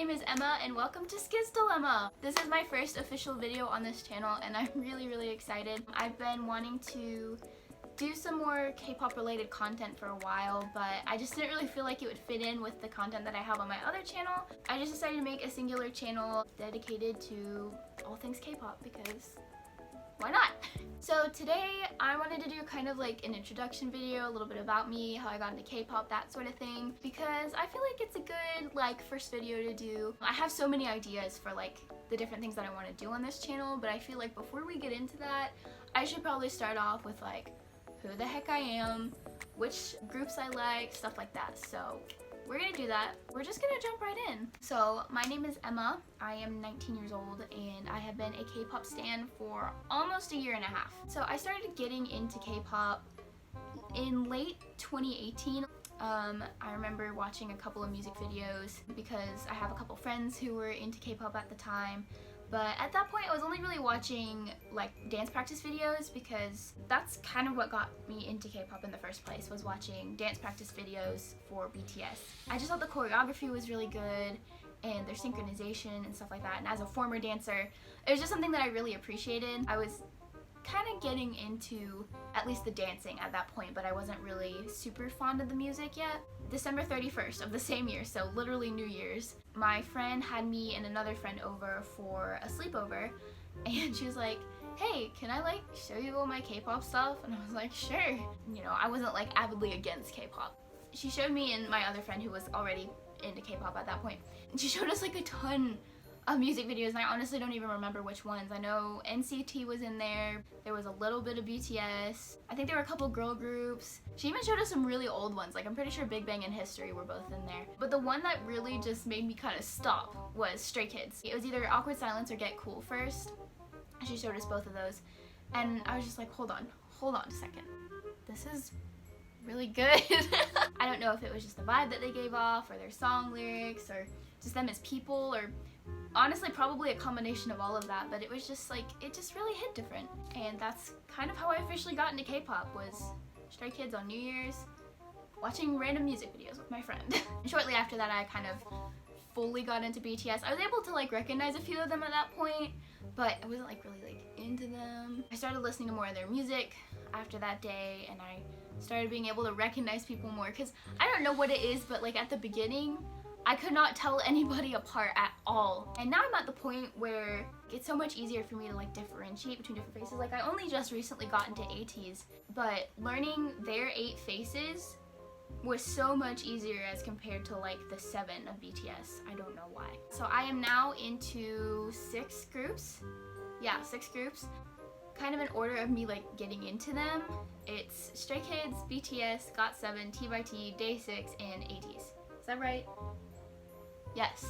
name is Emma and welcome to Skizz Dilemma. This is my first official video on this channel and I'm really excited. I've been wanting to do some more K-pop related content for a while, but I just didn't really feel like it would fit in with the content that I have on my other channel. I just decided to make a singular channel dedicated to all things K-pop because why not? So today I wanted to do kind of like an introduction video, a little bit about me, how I got into K-pop, that sort of thing, because I feel like it's a good like first video to do. I have so many ideas for like the different things that I want to do on this channel, but I feel like before we get into that, I should probably start off with like who the heck I am, which groups I like, stuff like that. So we're gonna do that. We're just gonna jump right in. So my name is Emma. I am 19 years old and I have been a K-pop stan for almost a year and a half. So I started getting into K-pop in late 2018. I remember watching a couple of music videos because I have a couple friends who were into K-pop at the time. But at that point I was only really watching like dance practice videos because that's kind of what got me into K-pop in the first place, was watching dance practice videos for BTS. I just thought the choreography was really good and their synchronization and stuff like that, and as a former dancer it was just something that I really appreciated. I was kind of getting into at least the dancing at that point, but I wasn't really super fond of the music yet. December 31st of the same year, so literally New Year's, my friend had me and another friend over for a sleepover and she was like, hey, can I like show you all my K-pop stuff? And I was like, sure. You know, I wasn't like avidly against K-pop. She showed me and my other friend who was already into K-pop at that point, and she showed us like a ton of music videos, and I honestly don't even remember which ones. I know NCT was in there, there was a little bit of BTS, I think there were a couple girl groups. She even showed us some really old ones, like I'm pretty sure Big Bang and History were both in there. But the one that really just made me kind of stop was Stray Kids. It was either Awkward Silence or Get Cool first. She showed us both of those, and I was just like, hold on a second. This is really good. I don't know if it was just the vibe that they gave off, or their song lyrics, or just them as people, or honestly probably a combination of all of that, but it was just like, it just really hit different. And that's kind of how I officially got into K-pop, was Stray Kids on New Year's, watching random music videos with my friend. And shortly after that I kind of fully got into BTS. I was able to like recognize a few of them at that point, but I wasn't like really like into them. I started listening to more of their music after that day, and I started being able to recognize people more, because I don't know what it is, but like at the beginning I could not tell anybody apart at all. And now I'm at the point where it's so much easier for me to like differentiate between different faces. Like I only just recently got into ATEEZ, but learning their 8 faces was so much easier as compared to like the 7 of BTS. I don't know why. So I am now into 6 groups. Yeah, 6 groups. Kind of in order of me like getting into them. It's Stray Kids, BTS, GOT7, T by T, Day6, and ATEEZ. Is that right? Yes.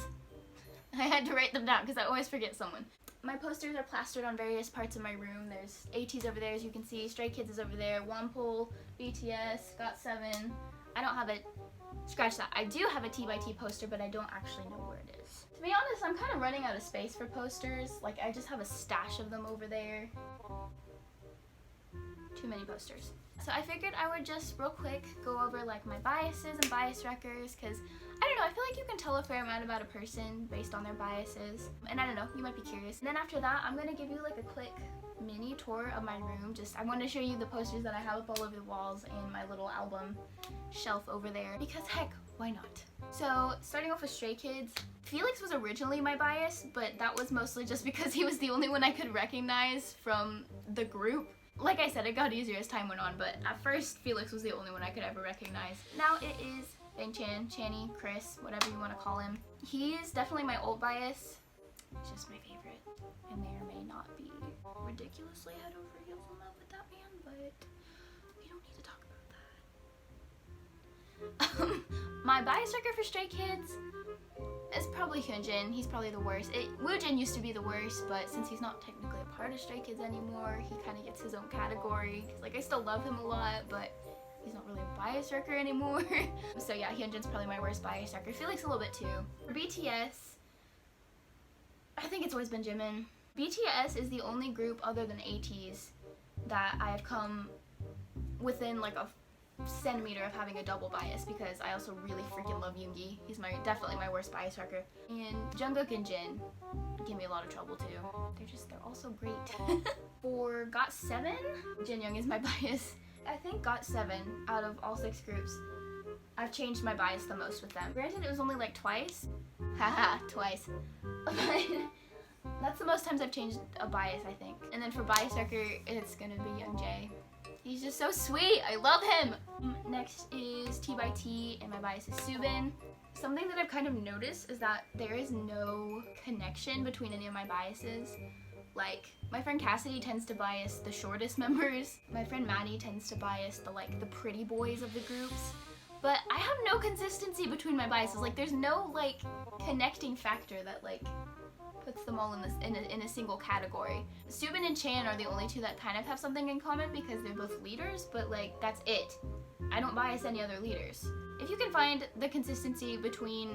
I had to write them down because I always forget someone. My posters are plastered on various parts of my room. There's ATEEZ over there, as you can see. Stray Kids is over there. Wonpul, BTS, GOT7. I don't have it. Scratch that. I do have a T by T poster, but I don't actually know where it is. To be honest, I'm kind of running out of space for posters. Like, I just have a stash of them over there. Too many posters. So I figured I would just real quick go over like my biases and bias wreckers, because I don't know, I feel like you can tell a fair amount about a person based on their biases, and I don't know, you might be curious. And then after that I'm gonna give you like a quick mini tour of my room. I want to show you the posters that I have up all over the walls and my little album shelf over there, because heck, why not? So starting off with Stray Kids, Felix was originally my bias, but that was mostly just because he was the only one I could recognize from the group. Like I said, it got easier as time went on, but at first Felix was the only one I could ever recognize. Now it is Bangchan, Channy, Chris, whatever you want to call him. He is definitely my old bias. He's just my favorite. I may or may not be ridiculously head over heels in love with that man, but we don't need to talk about that. My bias wrecker for Stray Kids is probably Hyunjin. He's probably the worst. Woojin used to be the worst, but since he's not technically a part of Stray Kids anymore, he kind of gets his own category. Cause like I still love him a lot, but he's not really a bias wrecker anymore. So yeah, Hyunjin's probably my worst bias wrecker. Felix a little bit too. For BTS, I think it's always been Jimin. BTS is the only group other than ATEEZ that I have come within like a centimeter of having a double bias because I also really freaking love Yoongi. He's definitely my worst bias wrecker. And Jungkook and Jin give me a lot of trouble too. They're all so great. For GOT7, Jin Young is my bias. I think GOT7, out of all 6 groups, I've changed my bias the most with them. Granted, it was only like twice. Haha, twice. But that's the most times I've changed a bias, I think. And then for bias wrecker, it's gonna be Young Jae. He's just so sweet. I love him. Next is T by T, and my bias is Subin. Something that I've kind of noticed is that there is no connection between any of my biases. Like, my friend Cassidy tends to bias the shortest members. My friend Maddie tends to bias the pretty boys of the groups. But I have no consistency between my biases. Like, there's no like connecting factor that like puts them all in a single category. Subin and Chan are the only 2 that kind of have something in common because they're both leaders, but like that's it. I don't bias any other leaders. If you can find the consistency between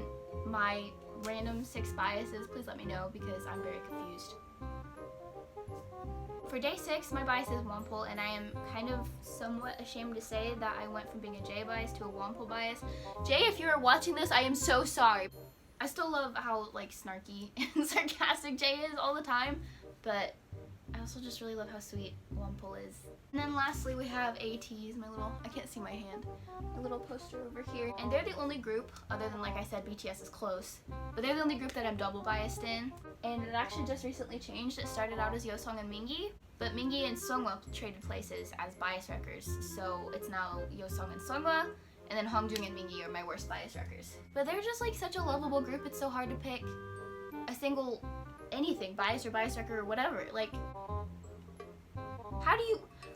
my random 6 biases, please let me know because I'm very confused. For day 6, my bias is Wonpul, and I am kind of somewhat ashamed to say that I went from being a J bias to a Wonpul bias. Jay, if you're watching this, I am so sorry. I still love how like snarky and sarcastic Jay is all the time, but I also just really love how sweet Wonpul is. And then lastly we have ATEEZ, I can't see my hand, my little poster over here. And they're the only group, other than like I said, BTS is close, but they're the only group that I'm double biased in. And it actually just recently changed. It started out as Yeosang and Mingi, but Mingi and Seonghwa traded places as bias wreckers. So it's now Yeosang and Seonghwa, and then Hongjoong and Mingi are my worst bias wreckers. But they're just like such a lovable group, it's so hard to pick a single anything, bias or bias wrecker or whatever. Like,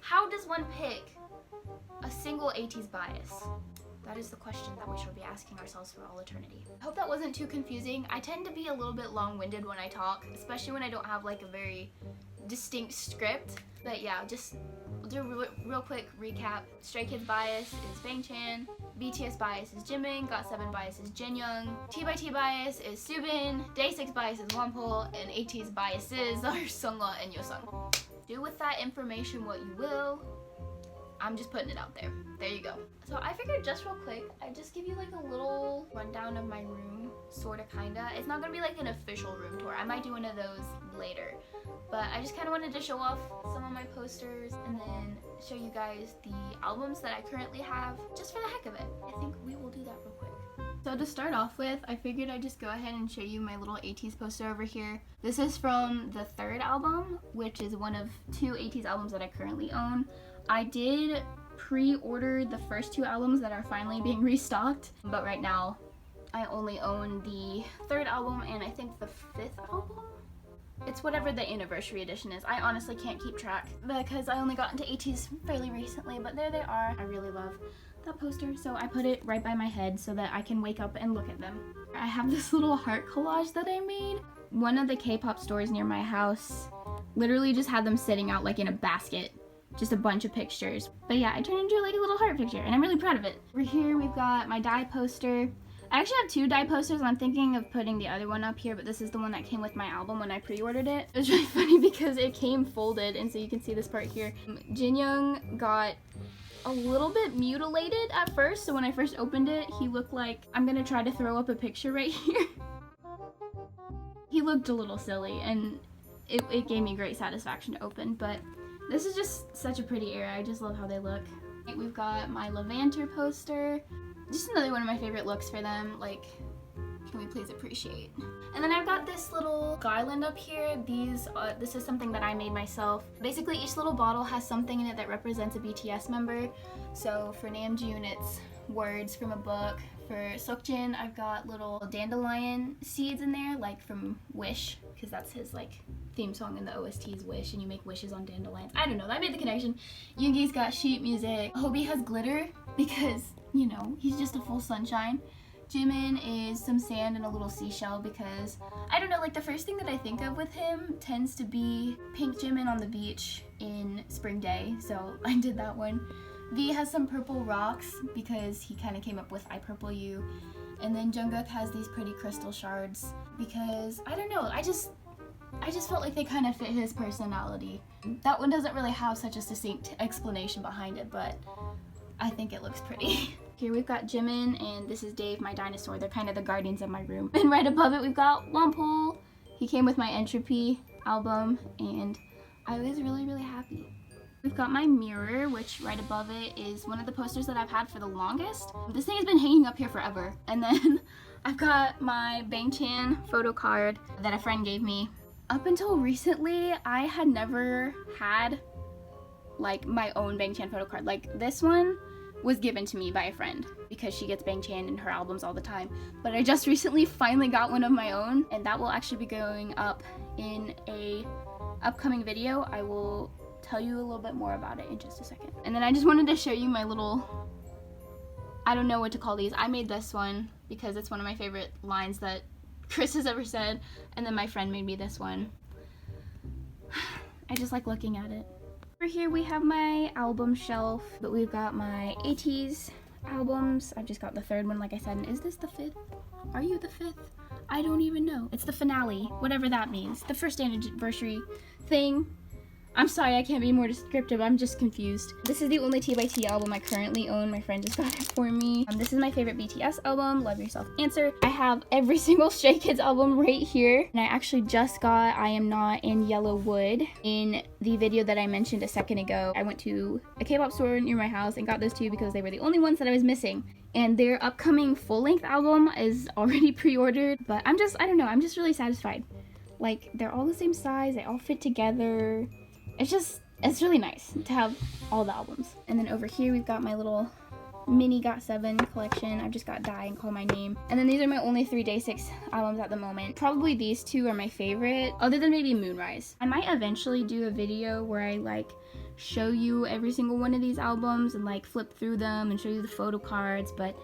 how does one pick a single ATEEZ bias? That is the question that we shall be asking ourselves for all eternity. I hope that wasn't too confusing. I tend to be a little bit long-winded when I talk, especially when I don't have like a very distinct script. But yeah, just do a real quick recap. Stray Kids bias is Bangchan, BTS bias is Jimin, GOT7 bias is Jinyoung, T by T bias is Subin, Day 6 bias is Wonpul, and ATEEZ biases are Seonghwa and Yeosang. Do with that information what you will. I'm just putting it out there. There you go. So I figured just real quick, I'd just give you like a little rundown of my room, sorta kinda. It's not gonna be like an official room tour. I might do one of those later. But I just kinda wanted to show off some of my posters and then show you guys the albums that I currently have, just for the heck of it. I think we will do that real quick. So to start off with, I figured I'd just go ahead and show you my little ATEEZ poster over here. This is from the 3rd album, which is one of 2 ATEEZ albums that I currently own. I did pre-order the first 2 albums that are finally being restocked, but right now I only own the 3rd album and I think the 5th album? It's whatever the anniversary edition is. I honestly can't keep track because I only got into ATEEZ fairly recently, but there they are. I really love that poster, so I put it right by my head so that I can wake up and look at them. I have this little heart collage that I made. One of the K-pop stores near my house literally just had them sitting out like in a basket. Just a bunch of pictures. But yeah, I turned into like a little heart picture and I'm really proud of it. Over here we've got my die poster. I actually have 2 die posters and I'm thinking of putting the other one up here, but this is the one that came with my album when I pre-ordered it. It was really funny because it came folded, and so you can see this part here. Jinyoung got a little bit mutilated at first, so when I first opened it, he looked like, I'm gonna try to throw up a picture right here. He looked a little silly and it gave me great satisfaction to open, but this is just such a pretty era. I just love how they look. We've got my Levanter poster. Just another one of my favorite looks for them. Like, can we please appreciate? And then I've got this little garland up here. This is something that I made myself. Basically, each little bottle has something in it that represents a BTS member. So for Namjoon, it's words from a book. For Seokjin, I've got little dandelion seeds in there, like from Wish, because that's his like theme song in the OST is Wish, and you make wishes on dandelions. I don't know, I made the connection. Yoongi's got sheet music. Hobi has glitter because, you know, he's just a full sunshine. Jimin is some sand and a little seashell because, I don't know, like the first thing that I think of with him tends to be pink Jimin on the beach in Spring Day, so I did that one. V has some purple rocks because he kind of came up with I Purple You. And then Jungkook has these pretty crystal shards because, I don't know, I just felt like they kind of fit his personality. That one doesn't really have such a succinct explanation behind it, but I think it looks pretty. Here we've got Jimin, and this is Dave, my dinosaur. They're kind of the guardians of my room. And right above it, we've got Wonpol. He came with my Entropy album, and I was really, really happy. We've got my mirror, which right above it is one of the posters that I've had for the longest. This thing has been hanging up here forever. And then I've got my Bangtan photo card that a friend gave me. Up until recently, I had never had like my own Bangtan photo card. Like this one was given to me by a friend because she gets Bangtan in her albums all the time. But I just recently finally got one of my own, and that will actually be going up in a upcoming video. I will tell you a little bit more about it in just a second. And then I just wanted to show you my little, I don't know what to call these. I made this one because it's one of my favorite lines that Chris has ever said, and then my friend made me this one. I just like looking at it. Over here we have my album shelf, but we've got my 80s albums. I've just got the third one, like I said. And is this the fifth? Are you the fifth? I don't even know. It's the finale, whatever that means. The first anniversary thing. I'm sorry, I can't be more descriptive. I'm just confused. This is the only T by T album I currently own. My friend just got it for me. This is my favorite BTS album, Love Yourself Answer. I have every single Stray Kids album right here. And I actually just got I Am Not in Yellow Wood in the video that I mentioned a second ago. I went to a K-pop store near my house and got those two because they were the only ones that I was missing. And their upcoming full-length album is already pre-ordered. But I don't know, I'm just really satisfied. Like, they're all the same size, they all fit together. It's really nice to have all the albums. And then over here we've got my little mini GOT7 collection. I've just got Die and Call My Name. And then these are my only 3 Day 6 albums at the moment. Probably these two are my favorite, other than maybe Moonrise. I might eventually do a video where I like show you every single one of these albums and like flip through them and show you the photo cards, but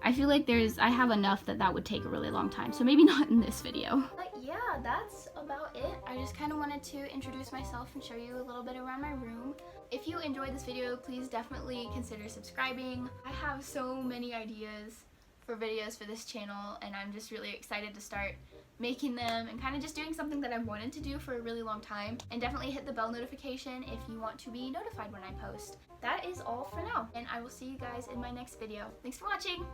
I feel like I have enough that would take a really long time, so maybe not in this video. But yeah, that's about it. I just kind of wanted to introduce myself and show you a little bit around my room. If you enjoyed this video, please definitely consider subscribing. I have so many ideas for videos for this channel, and I'm just really excited to start making them and kind of just doing something that I've wanted to do for a really long time. And definitely hit the bell notification if you want to be notified when I post. That is all for now, and I will see you guys in my next video. Thanks for watching!